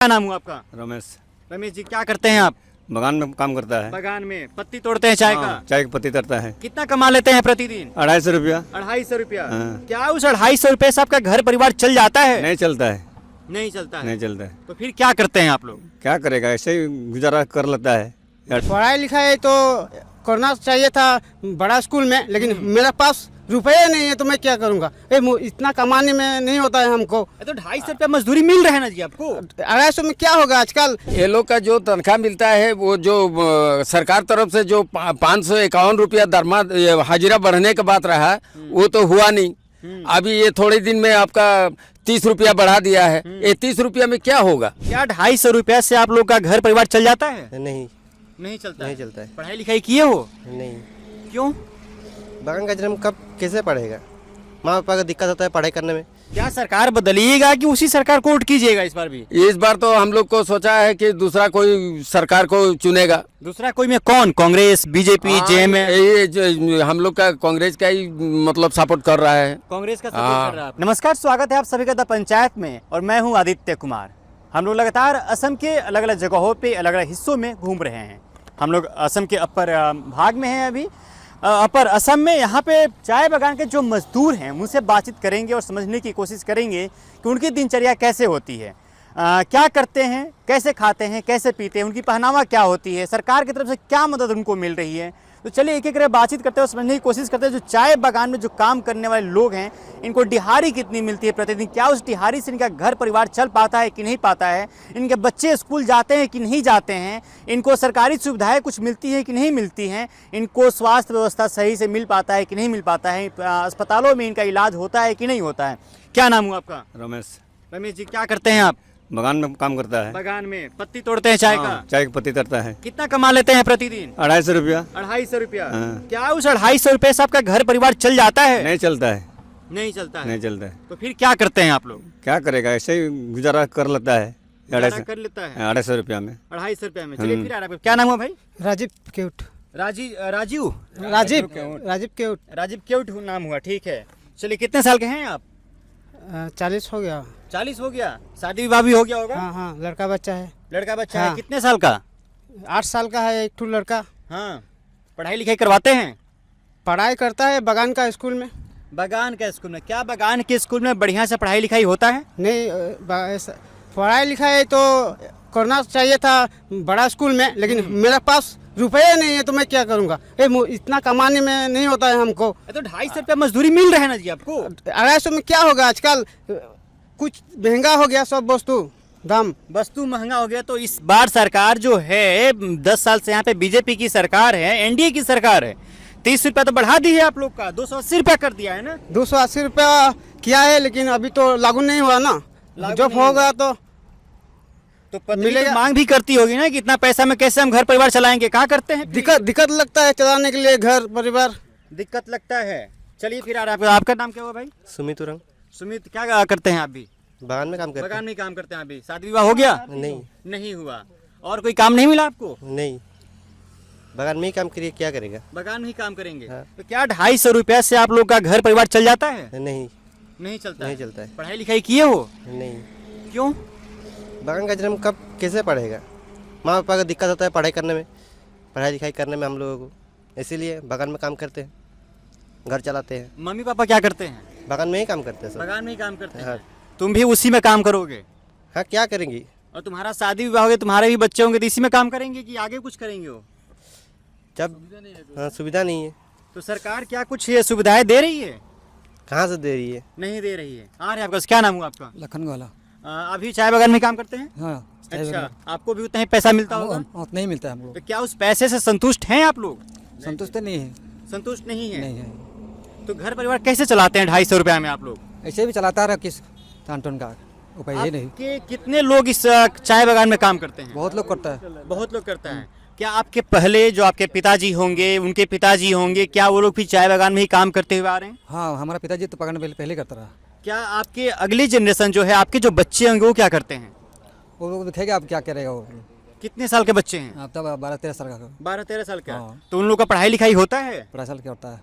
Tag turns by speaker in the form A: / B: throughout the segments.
A: क्या नाम हुआ आपका?
B: रमेश।
A: रमेश जी, क्या करते हैं आप?
B: बगान में काम करता है।
A: बगान में पत्ती तोड़ते हैं चाय का?
B: चाय की पत्ती तरता है।
A: कितना कमा लेते हैं प्रतिदिन?
B: 250 रुपया।
A: 250 रुपया।
B: हाँ।
A: क्या उस 250 रुपये से आपका घर परिवार चल जाता है?
B: नहीं चलता है।
A: नहीं चलता है।
B: नहीं चलता है
A: तो फिर क्या करते हैं आप लोग?
B: क्या करेगा, ऐसे ही गुजारा कर लेता है।
C: पढ़ाई लिखाई तो करना चाहिए था बड़ा स्कूल में, लेकिन मेरे पास रुपये नहीं है तो मैं क्या करूँगा। इतना कमाने में नहीं होता है हमको।
A: तो 250 रुपया मजदूरी मिल रहा है ना जी आपको?
C: 250 में क्या होगा आजकल।
D: ये लोग का जो तनख्वाह मिलता है वो जो सरकार तरफ से जो 551 रुपया दरमा हाजिरा बढ़ने का बात रहा वो तो हुआ नहीं। अभी ये थोड़े दिन में आपका 30 रुपया बढ़ा दिया है। ये 30 रुपया में क्या होगा?
A: क्या 250 रुपया से आप लोग का घर परिवार चल जाता है?
E: नहीं
A: नहीं चलता
E: नहीं चलता है।
A: पढ़ाई लिखाई किए हो?
E: नहीं।
A: क्यों?
E: बगान का जन्म कब कैसे पढ़ेगा, माँ पापा का दिक्कत होता है पढ़ाई करने में।
A: क्या सरकार बदलिएगा कि उसी सरकार को वोट कीजिएगा इस बार भी?
D: इस बार तो हम लोग को सोचा है कि दूसरा कोई सरकार को चुनेगा।
A: दूसरा कोई में कौन? Congress, BJP, JMM?
D: ये हम लोग का कांग्रेस का ही मतलब सपोर्ट कर रहा है।
A: कांग्रेस का सपोर्ट कर रहा है। नमस्कार, स्वागत है आप सभी का द पंचायत में और मैं हूं आदित्य कुमार। हम लोग लगातार असम के अलग अलग जगहों पे अलग अलग हिस्सों में घूम रहे हैं। हम लोग असम के अपर भाग में हैं अभी। अपर असम में यहाँ पे चाय बागान के जो मजदूर हैं उनसे बातचीत करेंगे और समझने की कोशिश करेंगे कि उनकी दिनचर्या कैसे होती है, क्या करते हैं, कैसे खाते हैं, कैसे पीते हैं, उनकी पहनावा क्या होती है, सरकार की तरफ से क्या मदद उनको मिल रही है। तो चलिए एक एक करके बातचीत करते हैं और समझने की कोशिश करते हैं जो चाय बागान में जो काम करने वाले लोग हैं इनको दिहाड़ी कितनी मिलती है प्रतिदिन, क्या उस दिहाड़ी से इनका घर परिवार चल पाता है कि नहीं पाता है, इनके बच्चे स्कूल जाते हैं कि नहीं जाते हैं, इनको सरकारी सुविधाएं कुछ मिलती हैं कि नहीं मिलती हैं, इनको स्वास्थ्य व्यवस्था सही से मिल पाता है कि नहीं मिल पाता है, अस्पतालों में इनका इलाज होता है कि नहीं होता है। क्या नाम हुआ आपका?
B: रमेश।
A: रमेश जी, क्या करते हैं आप?
B: बगान में काम करता है।
A: बगान में पत्ती तोड़ते हैं चाय का?
B: चाय की पत्ती तरता है।
A: कितना कमा लेते हैं प्रतिदिन?
B: 250 रुपया।
A: 250 रुपया।
B: हाँ।
A: क्या उस 250 रुपये से आपका घर परिवार चल जाता है?
B: नहीं चलता है।
A: नहीं चलता है।
B: नहीं चलता है।
A: तो फिर क्या करते हैं आप लोग?
B: क्या करेगा, ऐसे ही गुजारा कर लेता है।
A: गुजारा कर लेता है
B: 250 रुपया में।
A: 250 रुपया में। चलिए फिर आ रहा है। क्या नाम हुआ भाई?
C: राजीव केउट।
A: राजीव
C: राजीव
A: केउट नाम हुआ, ठीक है। चलिए, कितने साल के हैं आप?
C: 40 हो गया।
A: 40 हो गया। शादी विवाह भी हो गया होगा?
C: हाँ हाँ, लड़का बच्चा है।
A: लड़का बच्चा
C: हाँ।
A: है? कितने साल का?
C: 8 साल का है एक ठू लड़का।
A: हाँ। पढ़ाई लिखाई करवाते हैं?
C: पढ़ाई करता है बगान का स्कूल में।
A: बगान का स्कूल में? क्या बगान के स्कूल में बढ़िया से पढ़ाई लिखाई होता है?
C: नहीं, पढ़ाई लिखाई तो करना चाहिए था बड़ा स्कूल में, लेकिन मेरे पास रुपये नहीं है तो मैं क्या करूँगा। इतना कमाने में नहीं होता है हमको।
A: तो 250 रुपया मजदूरी मिल रहा है ना जी आपको?
C: 250 में क्या होगा आजकल। कुछ महंगा हो गया सब वस्तु
A: महंगा हो गया। तो इस बार सरकार जो है 10 साल से यहाँ पे बीजेपी की सरकार है, एनडीए की सरकार है, 30 रुपया तो बढ़ा दी है आप लोग का, 280 रुपया कर दिया है ना?
C: 280 रुपया किया है, लेकिन अभी तो लागू नहीं हुआ ना। जब होगा तो
A: पत्नी
C: मिलेगा।
A: तो मांग भी करती होगी ना कि इतना पैसा में कैसे हम घर परिवार चलाएंगे। क्या करते हैं?
C: दिक्कत लगता है चलाने के लिए घर परिवार।
A: दिक्कत लगता है। चलिए फिर आ रहा है। आपका नाम क्या हुआ भाई?
E: सुमित उरंग।
A: सुमित, क्या करते हैं आप भी?
E: बगान में काम करते
A: बगान में काम करते हैं अभी। शादी विवाह हो गया?
E: नहीं।
A: नहीं हुआ। और कोई काम नहीं मिला आपको?
E: नहीं, बगान में ही काम करिए, क्या करेगा।
A: बगान में ही काम करेंगे।
E: हाँ।
A: तो क्या 250 रुपया से आप लोग का घर परिवार चल जाता है?
E: नहीं
A: नहीं चलता
E: नहीं
A: है।
E: चलता है।
A: पढ़ाई लिखाई किए हो?
E: नहीं।
A: क्यों?
E: बगान का जन्म कब कैसे पढ़ेगा, माँ पापा का दिक्कत होता है पढ़ाई करने में, पढ़ाई लिखाई करने में हम लोगों को, इसीलिए बगान में काम करते हैं, घर चलाते हैं।
A: मम्मी पापा क्या करते हैं?
E: बगान में ही काम करते हैं सब।
A: बगान में ही काम करते हैं।
E: हाँ।
A: तुम भी उसी में काम करोगे?
E: हाँ, क्या करेंगी।
A: और तुम्हारा शादी विवाह होगा, तुम्हारे भी बच्चे होंगे तो इसी में काम करेंगे कि आगे कुछ करेंगे हो?
E: जब हाँ, सुविधा नहीं है।
A: तो सरकार क्या कुछ ये सुविधाएं दे रही है?
E: कहाँ से दे रही है।
A: नहीं दे रही है। आ रहे आपका। क्या नाम हुआ आपका?
F: लखन वाला।
A: अभी चाय बागान में काम करते हैं?
F: हाँ।
A: अच्छा, आपको भी उतना ही पैसा मिलता होगा?
F: उतना ही मिलता है हमको।
A: तो क्या उस पैसे से संतुष्ट हैं आप लोग?
F: संतुष्ट नहीं है।
A: संतुष्ट नहीं है।
F: नहीं है।
A: तो घर परिवार कैसे चलाते हैं 250 रुपया में आप लोग?
F: ऐसे भी चलाता रहा किस टान का उपाय ही नहीं।
A: आपके कितने लोग इस चाय बागान में काम करते हैं?
F: बहुत लोग करता है।
A: बहुत लोग करता है। क्या आपके पहले जो आपके पिताजी होंगे, उनके पिताजी होंगे, क्या वो लोग भी चाय बागान में ही काम करते हुए आ रहे हैं?
F: हाँ, हमारा पिताजी तो पकड़ने पहले करता रहा।
A: क्या आपके अगली जनरेशन जो है, आपके जो बच्चे होंगे वो क्या करते हैं?
F: वो दिखेगा अब क्या करेगा वो।
A: कितने साल के बच्चे हैं?
F: अब तब 12-13 साल का।
A: 12-13 साल का।
F: हाँ।
A: तो उन लोग का पढ़ाई लिखाई होता है?
F: 12 साल का होता है।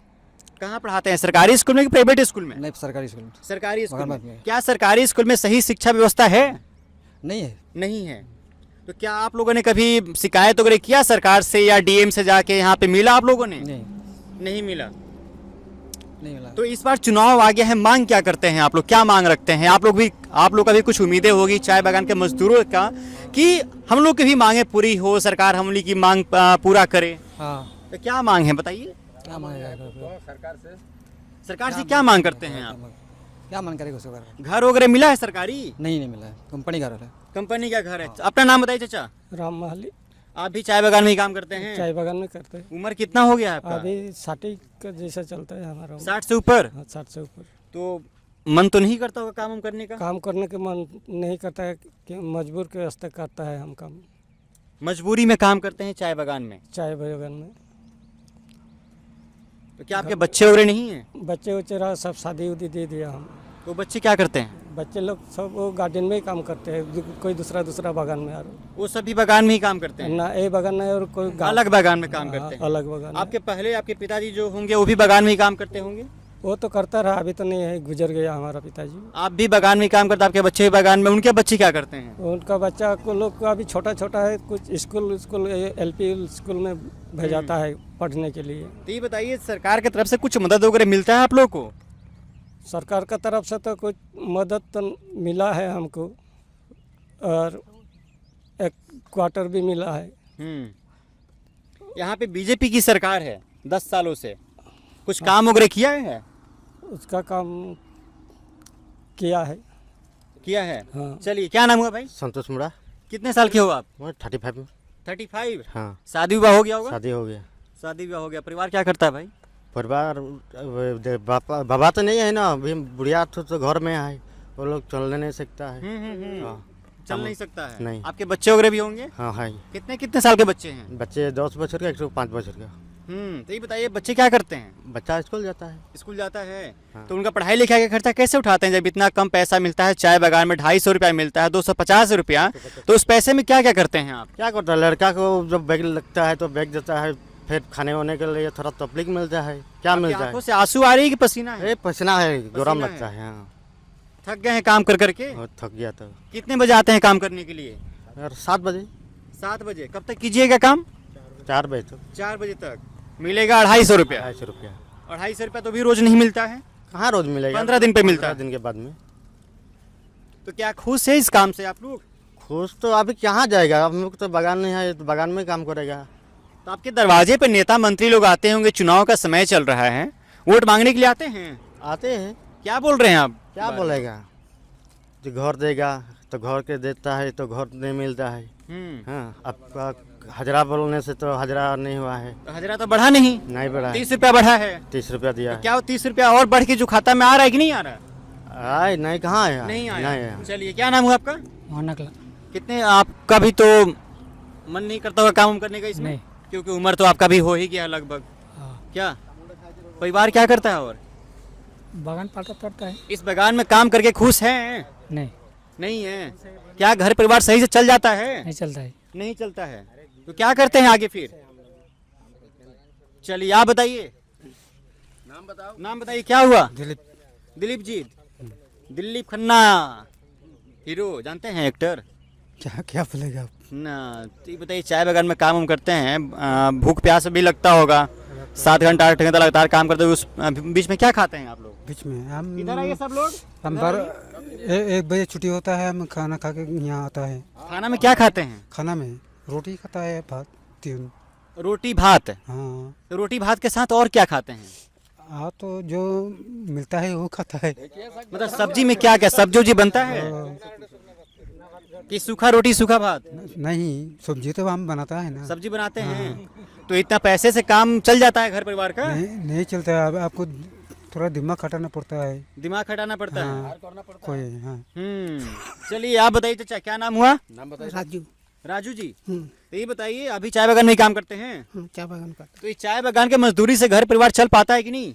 A: कहाँ पढ़ाते हैं? सरकारी स्कूल में कि प्राइवेट स्कूल में?
F: नहीं, सरकारी स्कूल में।
A: सरकारी स्कूल
F: बगल
A: में।
F: में।
A: क्या सरकारी स्कूल में सही शिक्षा व्यवस्था है?
F: नहीं है।
A: नहीं है। तो क्या आप लोगों ने कभी शिकायत वगैरह किया सरकार से या डीएम से जाके यहाँ पे मिला आप लोगों ने?
F: नहीं
A: नहीं मिला।
F: नहीं मिला।
A: तो इस बार चुनाव आ गया है, मांग क्या करते हैं आप लोग, क्या मांग रखते हैं आप लोग का भी कुछ उम्मीदें होगी चाय बागान के मजदूरों का कि हम लोग की भी मांगे पूरी हो, सरकार हम लोग की मांग पूरा करे।
F: हाँ,
A: तो क्या मांग है बताइए?
F: क्या मांगेगा?
A: सरकार से क्या मांग करते हैं आप?
F: क्या मांग करेगा उसको? घर
A: घर वगैरह मिला है सरकारी?
F: नहीं मिला है, कंपनी घर है।
A: कंपनी का घर है। अपना नाम बताइए चाचा।
C: राम महली
A: आप भी चाय बागान में ही काम करते हैं?
C: चाय बागान में करते हैं।
A: उम्र कितना हो गया है आपका?
C: अभी 60 का जैसा चलता है हमारा।
A: 60 से ऊपर?
C: 60 से ऊपर।
A: तो मन तो नहीं करता होगा काम करने का?
C: काम करने के मन नहीं करता है कि मजबूर के वास्ते करता है हम काम।
A: मजबूरी में काम करते हैं चाय बागान में?
C: चाय बागान में।
A: तो क्या आपके बच्चे वगैरह नहीं हैं?
C: बच्चे उच्चे रहा सब शादी उदी दे दिया हम।
A: तो बच्चे क्या करते हैं?
C: बच्चे लोग सब वो गार्डन में ही काम करते हैं, कोई दूसरा बागान में। यार
A: वो सभी बागान में ही काम करते हैं?
C: ना ए बागान है और कोई
A: अलग बागान में काम करते हैं?
C: अलग बागान है।
A: आपके पिताजी जो होंगे वो भी बागान में ही काम करते होंगे?
C: वो तो करता रहा, अभी तो नहीं है, गुजर गया हमारा पिताजी।
A: आप भी बागान में ही काम करते, आपके बच्चे भी बागान में? उनके बच्चे क्या करते हैं?
C: उनका बच्चा को लोग का अभी छोटा है, कुछ स्कूल एलपी स्कूल में भेजाता है पढ़ने के लिए।
A: तो ये बताइए सरकार की तरफ से कुछ मदद वगैरह मिलता है आप लोग को?
C: सरकार का तरफ से तो कुछ मदद तो मिला है हमको, और एक क्वार्टर भी मिला है।
A: यहाँ पे बीजेपी की सरकार है 10 सालों से, कुछ काम वगैरह किया है?
C: उसका काम किया है। हाँ।
A: चलिए, क्या नाम हुआ भाई?
E: संतोष मुड़ा।
A: कितने साल के हो आप?
E: 35 में।
A: 35?
E: हाँ।
A: शादी विवाह हो गया होगा?
E: शादी हो गया।
A: शादी विवाह हो गया। परिवार क्या करता है भाई?
E: परिवार बाबा तो नहीं है ना, अभी बुढ़िया तो घर में है, वो लोग चलने नहीं सकता है। हाँ।
A: चल नहीं सकता है?
E: नहीं।
A: आपके बच्चे वगैरह भी होंगे?
E: हाँ है।
A: कितने साल के बच्चे हैं?
E: बच्चे 10 बच्चों का, 105 बच्चों का।
A: तो ये बताइए बच्चे क्या करते हैं?
E: बच्चा स्कूल जाता है।
A: स्कूल जाता है।
E: हाँ।
A: तो उनका पढ़ाई लिखाई का खर्चा कैसे उठाते हैं जब इतना कम पैसा मिलता है? चाय बागान में 250 रुपया मिलता है, 250 रुपया, तो उस पैसे में क्या क्या करते हैं आप?
E: क्या करता है, लड़का को जब बैग लगता है तो बैग देता है, फिर खाने वाने के लिए थोड़ा तकलीफ मिलता है। क्या मिलता है?
A: आंखों से आंसू आ रही है कि पसीना है?
E: पसीना है, गरम
A: पसीना
E: लगता
A: है।
E: है। हाँ।
A: थक गए हैं काम कर करके?
E: और थक गया तो।
A: कितने बजे आते हैं काम करने के लिए?
E: यार 7 बजे।
A: 7 बजे। कब तक कीजिएगा काम?
E: 4 बजे तक।
A: 4 बजे तक। मिलेगा 250 रुपया?
E: 250 रुपया।
A: 250 रुपया तो भी रोज नहीं मिलता है?
E: कहाँ रोज मिलेगा?
A: 15 दिन पे मिलता है।
E: 15 दिन के बाद में।
A: तो क्या खुश है इस काम से आप लोग?
E: खुश तो अभी कहाँ जाएगा, हम लोग तो बागान नहीं है, तो बागान में काम करेगा।
A: तो आपके दरवाजे पे नेता मंत्री लोग आते होंगे, चुनाव का समय चल रहा है, वोट मांगने के लिए आते हैं?
E: आते हैं।
A: क्या बोल रहे हैं आप?
E: क्या बोलेगा, जो घर देगा तो घर के देता है तो घर नहीं मिलता है। हाँ, आपका हजरा बोलने से तो हजरा नहीं हुआ है।
A: तो हजरा तो बढ़ा नहीं
E: बढ़ा है।
A: 30 रुपया बढ़ा है।
E: 30 रुपया दिया है।
A: क्या वो 30 रुपया और बढ़ के जो खाता में आ रहा है कि नहीं आ रहा?
E: आए नहीं, कहाँ आया?
A: नहीं आया।
E: नहीं आया।
A: चलिए, क्या नाम हुआ आपका?
C: मोहनकला।
A: कितने आपका भी तो मन नहीं करता होगा काम करने का इसमें?
C: नहीं।
A: क्योंकि उम्र तो आपका भी हो ही गया लगभग। क्या परिवार क्या करता है? और
C: बागान पालता पड़ता है।
A: इस बागान में काम करके खुश हैं? नहीं है। क्या घर परिवार सही से चल जाता है?
C: नहीं चलता है।
A: नहीं चलता है। तो क्या करते हैं आगे फिर? चलिए, आप बताइए। नाम बताइए, क्या हुआ? दिलीप जी। दिलीप खन्ना, हीरो, जानते हैं एक्टर?
C: क्या बोलेगा आप?
A: ना, तो ये बताइए, चाय बागान में काम करते हैं, भूख प्यास भी लगता होगा, 7 घंटा 8 घंटा लगातार काम करते हैं, उस बीच में क्या खाते हैं आप लोग?
F: बीच में हम
A: इधर आइए सब लोग।
F: हम 1 बजे छुट्टी होता है, हम खाना खा के यहाँ आता है।
A: खाना में क्या खाते हैं?
F: खाना में रोटी खाता है, भात, 3।
A: रोटी भात?
F: हाँ।
A: तो रोटी भात के साथ और क्या खाते हैं?
F: हाँ, तो जो मिलता है वो खाता है।
A: मतलब सब्जी में क्या क्या सब्जी बनता है कि सूखा रोटी सूखा भात?
F: नहीं, सब्जी तो हम बनाता है ना।
A: सब्जी बनाते हैं। तो इतना पैसे से काम चल जाता है घर परिवार का?
F: नहीं चलता है, अब आपको थोड़ा दिमाग खटाना पड़ता है।
A: दिमाग खटाना पड़ता है।
F: कोई हाँ।
A: चलिए, आप बताइए चाचा, क्या नाम हुआ? राजू जी। तो ये बताइए, अभी चाय बागान में ही काम करते हैं?
C: चाय बागान का
A: तो ये चाय बागान के मजदूरी से घर परिवार चल पाता है कि नहीं?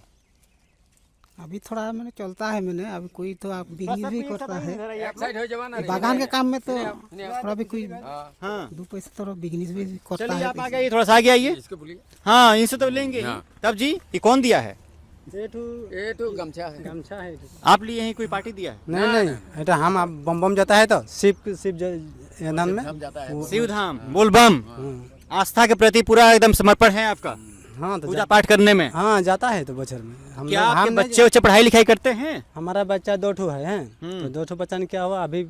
C: अभी थोड़ा मैंने चलता है, मैंने अभी कोई तो आप बिजनेस भी करता है। बागान के काम में तो थोड़ा भी कोई 2 पैसे थोड़ा बिजनेस भी करता
A: चलिए,
C: है।
A: आप आगे आइए, थोड़ा सा आगे आइए। हाँ, इनसे तो लेंगे ही। तब जी, ये कौन दिया है?
D: ये तो गमछा है।
C: गमछा है
A: आप लिए यहीं कोई पार्टी दिया है?
C: नहीं नहीं तो हम बम बम जाता है तो शिव ईंधन में
A: शिव धाम बोल बम आस्था के प्रति पूरा एकदम समर्पण है आपका
C: हाँ तो
A: पूजा पाठ करने में।
C: हाँ जाता है तो बचर में हम
A: क्या आपके
C: हम नहीं
A: बच्चे बच्चे पढ़ाई लिखाई करते हैं?
C: हमारा बच्चा 2 ठो है तो 2 ठो बच्चा ने क्या हुआ अभी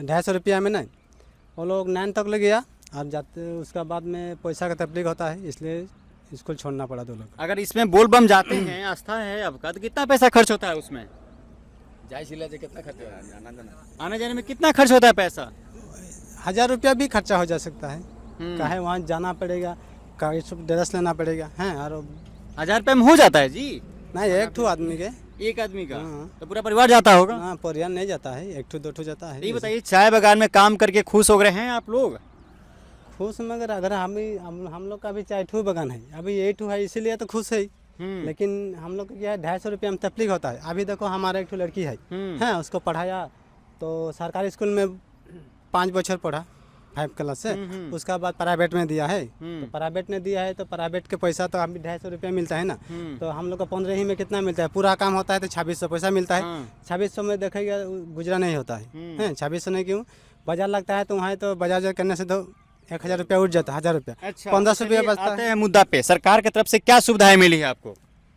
C: 250 रुपया में नहीं वो लोग 9 तक ले गया अब जाते उसका बाद में पैसा का तकलीफ होता है इसलिए स्कूल छोड़ना पड़ा 2 लोग।
A: अगर इसमें बोल बम जाते हैं आस्था है आपका तो कितना पैसा खर्च होता है उसमें?
D: कितना खर्च
A: आने जाने में कितना खर्च होता है पैसा?
C: 1000 रुपया भी खर्चा हो जा सकता है काहे वहाँ जाना पड़ेगा ड्रेस लेना पड़ेगा हैं और
A: 1000 रुपये में हो जाता है जी?
C: नहीं 1 ठो आदमी के
A: एक आदमी का
C: हाँ।
A: तो पूरा परिवार जाता होगा?
C: हाँ परिवार नहीं जाता है 1 ठो 2 ठो जाता है।
A: ये बताइए चाय बागान में काम करके खुश हो रहे हैं आप लोग?
C: खुश मगर अगर हम लोग का भी 4 ठो बगान है अभी 1 ठो है इसीलिए तो खुश है लेकिन हम लोग को क्या है 250 रुपया में तकलीफ होता है। अभी देखो हमारा 1 ठो लड़की है हैं उसको पढ़ाया तो सरकारी स्कूल में 5 बछर पढ़ा 5 क्लास से उसका बाद प्राइवेट में दिया है तो प्राइवेट में दिया है तो प्राइवेट के पैसा तो अभी 250 रुपया मिलता है ना तो हम लोग को 15 ही में कितना मिलता है पूरा काम होता है तो 2600 पैसा मिलता है 2600 में देखेगा गुजरा नहीं होता है 2600 नहीं क्यों बाजार लगता है तो वहाँ तो बाजार करने से तो 1000 रुपया उठ जाता है 1000 रुपया 1500 रुपया बचता है।
A: मुद्दा पे सरकार की तरफ से क्या सुविधाएं मिली है आपको?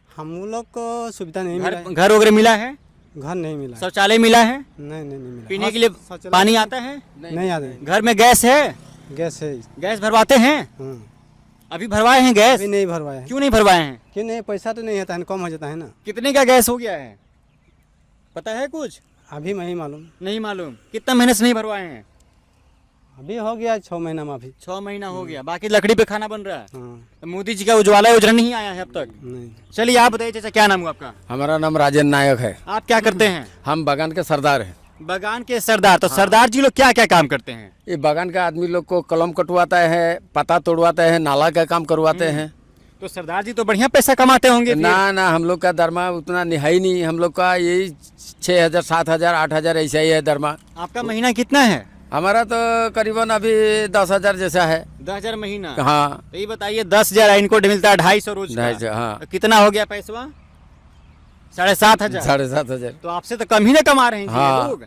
C: हम लोग को सुविधा नहीं मिला है।
A: घर वगैरह मिला है?
C: घर नहीं मिला है।
A: शौचालय मिला है?
C: नहीं मिला।
A: पीने के लिए पानी आता है?
C: नहीं आता है।
A: घर में गैस है?
C: गैस है।
A: गैस भरवाते हैं?
C: हाँ।
A: अभी भरवाए हैं गैस?
C: अभी नहीं भरवाया है।
A: क्यों नहीं भरवाए हैं?
C: क्यों नहीं पैसा तो नहीं आता है कम हो जाता है ना।
A: कितने का गैस हो गया है पता है कुछ?
C: अभी नहीं मालूम।
A: नहीं मालूम। कितना महीने से नहीं भरवाए हैं?
C: अभी हो गया 6 महीना में अभी
A: 6 महीना हो गया बाकी लकड़ी पे खाना बन रहा है।
C: हाँ।
A: तो मोदी जी का उज्ज्वला योजना नहीं आया है अब तक?
C: नहीं।
A: चलिए आप बताइए चाचा क्या नाम हुआ आपका?
D: हमारा नाम राजेंद्र नायक है।
A: आप क्या करते हैं?
D: हम बगान के सरदार हैं।
A: बगान के सरदार तो सरदार जी लोग क्या क्या काम करते हैं?
D: ये बगान का आदमी लोग को कलम कटवाता है पत्ता तोड़वाता है नाला का काम करवाते हैं।
A: तो सरदार जी तो बढ़िया पैसा कमाते होंगे फिर।
D: ना हम लोग का दरमा उतना निहाई नहीं हम लोग का यही 6000 7000 8000 ऐसा ही है दरमा।
A: आपका महीना कितना है?
D: हमारा तो करीबन अभी 10,000 जैसा है।
A: 10,000 महीना?
D: हाँ।
A: तो ये बताइए 10,000 इनको मिलता है 250 रोज का।
D: 250 हाँ।
A: तो कितना हो गया पैसा? 7,500।
D: 7,500।
A: तो आपसे तो कम ही ना कमा रहे हैं जी
D: हाँ।
A: ये लोग।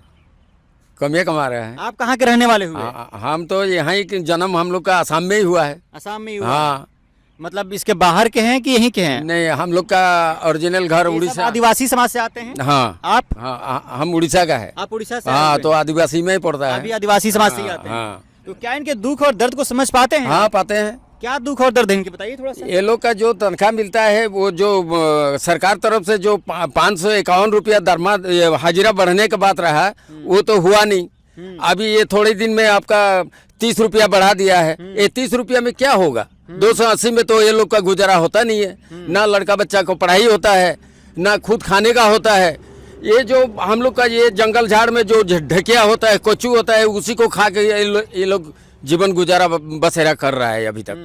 D: कम ही कमा रहे हैं।
A: आप कहाँ के रहने वाले हुए?
D: हम तो यहाँ ही जन्म हम लोग का आसाम में ही हुआ है।
A: असम में ही हुआ?
D: हाँ।
A: मतलब इसके बाहर के हैं कि यहीं के हैं?
D: नहीं हम लोग का ओरिजिनल घर
A: ये सब
D: उड़ीसा।
A: आदिवासी समाज से आते हैं?
D: हाँ।
A: आप?
D: हाँ हम उड़ीसा का है।
A: आप उड़ीसा से?
D: हाँ तो आदिवासी में ही पड़ता है।
A: अभी आदिवासी समाज से ही आते हैं।
D: हाँ।
A: तो क्या इनके दुख और दर्द को समझ पाते हैं?
D: हाँ पाते हैं।
A: क्या दुख और दर्द है इनके बताइए थोड़ा सा।
D: ये लोग का जो तनख्वाह मिलता है वो जो सरकार तरफ से जो 551 रुपया दरमा हाजिरा बढ़ने का बात रहा वो तो हुआ नहीं। अभी ये थोड़े दिन में आपका 30 रुपया बढ़ा दिया है। ये 30 रुपया में क्या होगा? 280 में तो ये लोग का गुजारा होता नहीं है। ना लड़का बच्चा को पढ़ाई होता है ना खुद खाने का होता है। ये जो हम लोग का ये जंगल झाड़ में जो ढकिया होता है कोचू होता है उसी को खा के ये लोग जीवन गुजारा बसेरा कर रहा है अभी तक।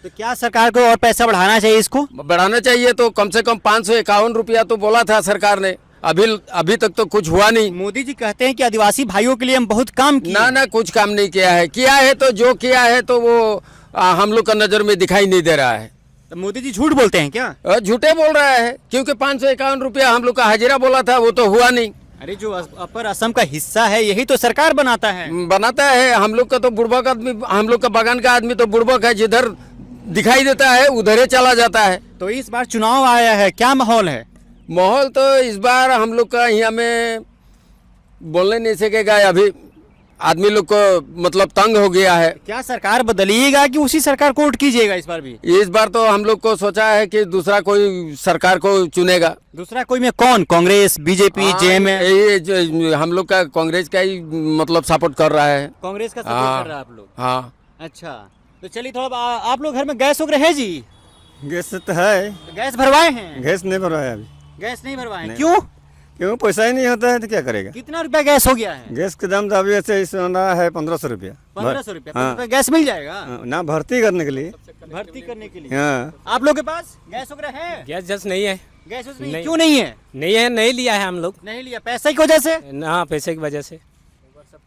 A: तो क्या सरकार को और पैसा बढ़ाना चाहिए इसको?
D: बढ़ाना चाहिए तो कम से कम 551 रुपया तो बोला था सरकार ने। अभी तक तो कुछ हुआ नहीं।
A: मोदी जी कहते हैं कि आदिवासी भाइयों के लिए हम बहुत काम किए।
D: ना कुछ काम नहीं किया है तो जो किया है तो वो हम लोग का नजर में दिखाई नहीं दे रहा है।
A: तो मोदी जी झूठ बोलते हैं क्या?
D: झूठे बोल रहा है क्योंकि 551 रुपया हम लोग का हाजिरा बोला था वो तो हुआ नहीं।
A: अरे जो अपर असम का हिस्सा है यही तो सरकार बनाता है।
D: हम लोग का तो बुड़बक आदमी हम लोग का बगान का आदमी तो बुड़बक है जिधर दिखाई देता है उधर ही चला जाता है।
A: तो इस बार चुनाव आया है क्या माहौल है?
D: माहौल तो इस बार हम लोग का यहाँ में बोलने नहीं सकेगा। अभी आदमी लोग को मतलब तंग हो गया है।
A: क्या सरकार बदलिएगा कि उसी सरकार को वोट कीजिएगा इस बार भी?
D: इस बार तो हम लोग को सोचा है कि दूसरा कोई सरकार को चुनेगा।
A: दूसरा कोई में कौन? Congress BJP JMM?
D: हम लोग का कांग्रेस का ही मतलब सपोर्ट कर रहा है।
A: कांग्रेस का सपोर्ट कर रहा है आप लोग?
D: हाँ।
A: अच्छा तो चलिए थोड़ा आप लोग घर में गैस वगैरह है जी?
B: गैस तो है।
A: तो गैस भरवाए हैं?
B: गैस नहीं भरवाया अभी।
A: गैस नहीं भरवाए
B: नहीं।
A: क्यों?
B: क्यों पैसा ही नहीं होता है तो क्या करेगा?
A: कितना रुपया गैस हो गया है?
B: गैस के दाम तो अभी ऐसे सुना है 1500 रुपया।
A: 1500 रुपया?
B: हाँ।
A: 1500 गैस मिल जाएगा?
B: हाँ, ना भर्ती करने के लिए।
A: भर्ती करने के लिए?
B: हाँ।
A: आप लोग के पास गैस वगैरह है?
G: गैस जैस नहीं है।
A: गैस नहीं,
G: नहीं।
A: क्यों नहीं है?
G: नहीं है नहीं लिया है हम लोग।
A: नहीं लिया पैसे की वजह से?
G: हाँ पैसे की वजह से।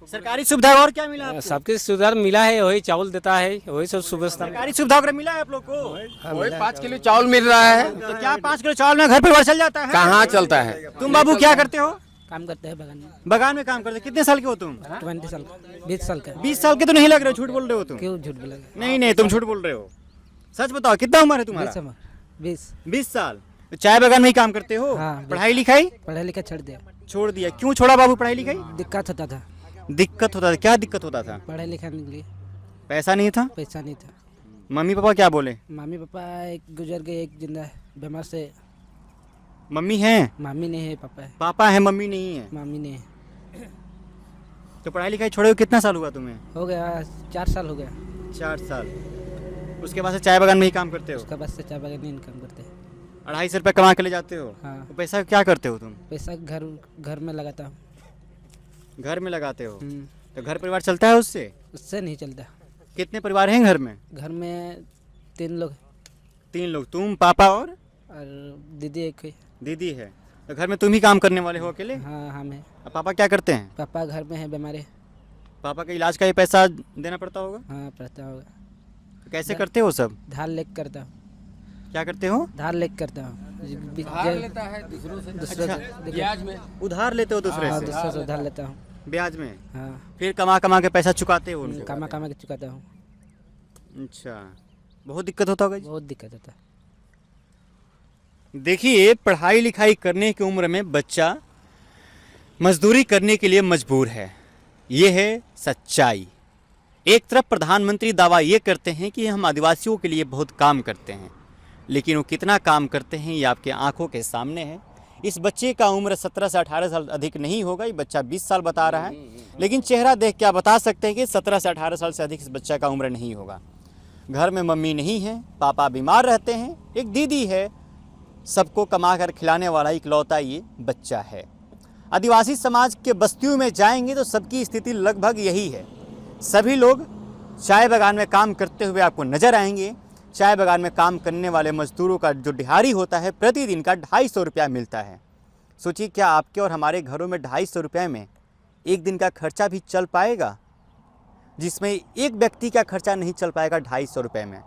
A: सरकारी सुविधा और क्या मिला आपको?
G: सबके सुधार मिला है, वही चावल देता है, वही सब सुव्यवस्था।
A: सरकारी सुविधा वगैरह मिला है आप लोग को?
D: वही 5 किलो चावल मिल रहा है।
A: तो क्या 5 किलो चावल में घर परिवार चल जाता है?
D: कहाँ चलता है?
A: तुम बाबू क्या करते हो?
H: काम करते हैं बगान में।
A: बगान में काम करते हो? कितने साल के हो तुम?
H: 20 साल का, 20 साल का।
A: 20 साल के तो नहीं लग रहे हो, झूठ बोल रहे हो तुम।
H: क्यों झूठ बोलेगा?
A: नहीं नहीं, तुम झूठ बोल रहे हो। सच बताओ, कितना उम्र है तुम्हारा?
H: 20।
A: 20 साल। तो चाय बगान में ही काम करते हो?
H: हाँ।
A: पढ़ाई लिखाई
H: पढ़ा लिखा छोड़ दिया,
A: छोड़ दिया? क्यों छोड़ा बाबू पढ़ाई लिखाई?
H: दिक्कत होता था
A: दिक्कत होता था? क्या दिक्कत होता था?
H: पढ़ाई लिखाने के लिए,
A: पैसा नहीं था?
H: पैसा नहीं था।
A: मम्मी पापा क्या बोले?
H: मामी पापा एक गुजर गए, एक जिंदा है बीमार से।
A: मम्मी है?
H: मामी नहीं है, पापा है।
A: पापा है, मम्मी नहीं है।
H: मामी नहीं है।
A: तो पढ़ाई लिखाई छोड़े हुए कितना साल हुआ तुम्हें?
H: हो गया 4 साल हो गया।
A: 4 साल। उसके बाद से चाय बगान में ही काम करते हो?
H: उसका बाद से चाय बगान में इनकम करते हैं।
A: 250 रुपये कमा के ले जाते हो?
H: हाँ।
A: तो पैसा क्या करते हो तुम?
H: पैसा घर में लगाता हूँ।
A: घर में लगाते हो? तो घर परिवार चलता है उससे?
H: उससे नहीं चलता।
A: कितने परिवार हैं घर में?
H: घर में 3 लोग
A: 3 लोग, तुम पापा और
H: और दीदी एक है।
A: दीदी है। तो घर में तुम ही काम करने वाले हो अकेले?
H: हाँ, हम है।
A: अब पापा क्या करते हैं?
H: पापा घर में है, बीमार है।
A: पापा के इलाज का ये पैसा देना पड़ता होगा?
H: हाँ, पढ़ता होगा।
A: तो कैसे करते हो सब?
H: धार लेक करता हूँ।
A: क्या करते हो?
H: धार लेक करता हूँ।
D: लेता है दूसरों से,
H: दूसरे से
D: ब्याज में।
A: उधार लेते हो दूसरे
H: हाँ,
A: से?
H: दूसरे से उधार लेता हूँ।
A: ब्याज में?
H: हाँ,
A: फिर कमा कमा के पैसा चुकाते हो उनको?
H: कामा कामा के चुकाता हूँ।
A: अच्छा, बहुत दिक्कत होता होगा जी?
H: बहुत दिक्कत होता है।
A: देखिए, पढ़ाई लिखाई करने की उम्र में बच्चा मजदूरी करने के लिए मजबूर है, ये है सच्चाई। एक तरफ प्रधानमंत्री दावा ये करते हैं कि हम आदिवासियों के लिए बहुत काम करते हैं, लेकिन वो कितना काम करते हैं ये आपके आंखों के सामने है। इस बच्चे का उम्र 17 से 18 साल अधिक नहीं होगा, ये बच्चा 20 साल बता रहा है, लेकिन चेहरा देख के आप बता सकते हैं कि 17 से 18 साल से अधिक इस बच्चा का उम्र नहीं होगा। घर में मम्मी नहीं है, पापा बीमार रहते हैं, एक दीदी है, सबको कमा कर खिलाने वाला इकलौता ये बच्चा है। आदिवासी समाज के बस्तियों में जाएंगे तो सबकी स्थिति लगभग यही है। सभी लोग चाय बागान में काम करते हुए आपको नज़र आएंगे। चाय बागान में काम करने वाले मजदूरों का जो दिहाड़ी होता है प्रतिदिन का 250 रुपया मिलता है। सोचिए, क्या आपके और हमारे घरों में 250 रुपये में एक दिन का खर्चा भी चल पाएगा? जिसमें एक व्यक्ति का खर्चा नहीं चल पाएगा 250 रुपये में,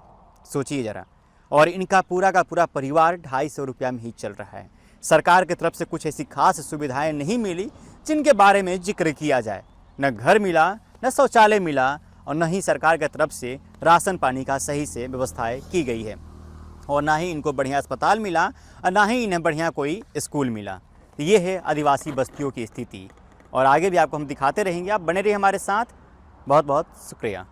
A: सोचिए ज़रा। और इनका पूरा का पूरा परिवार 250 रुपया में ही चल रहा है। सरकार की तरफ से कुछ ऐसी खास सुविधाएं नहीं मिली जिनके बारे में जिक्र किया जाए। न घर मिला, न शौचालय मिला, और न ही सरकार की तरफ से राशन पानी का सही से व्यवस्थाएं की गई है, और ना ही इनको बढ़िया अस्पताल मिला, और ना ही इन्हें बढ़िया कोई स्कूल मिला। तो ये है आदिवासी बस्तियों की स्थिति, और आगे भी आपको हम दिखाते रहेंगे। आप बने रहिए हमारे साथ। बहुत बहुत शुक्रिया।